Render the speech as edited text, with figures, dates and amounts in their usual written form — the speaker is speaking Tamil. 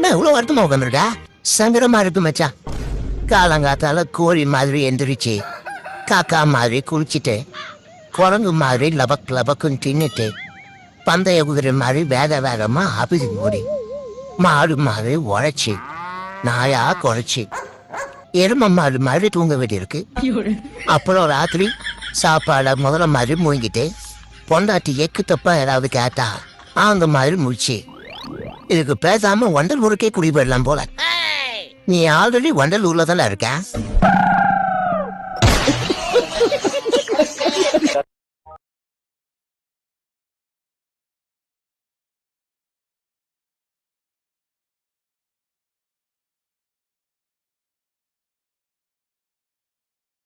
இவ்வளோ வருத்தமா உட்காந்துருக்கா? சங்கடமா இருக்கு மச்சான். காலங்காத்தால கோழி மாதிரி எந்திரிச்சு, காக்கா மாதிரி குளிச்சுட்டு, குரங்கு மாதிரி லபக் லபக்குன்னு தின்னுட்டு, பந்தய குதிரை மாதிரி வேக வேகமா அபிதி மூடி, மாடு மாதிரி உழைச்சி, நாயா குறைச்சி, எரும மாடு மாதிரி தூங்க வேண்டியிருக்கு. அப்புறம் ராத்திரி சாப்பாடை முதல்ல மாதிரி மூங்கிட்டு, பொண்டாட்டி எக்கு தப்பா ஏதாவது கேட்டா அந்த மாதிரி முடிச்சு, இதுக்கு பேசாம வண்டல் ஊருக்கே குடி போயிடலாம் போல. நீ ஆல்ரெடி வண்டல் ஊர்ல தானே இருக்க.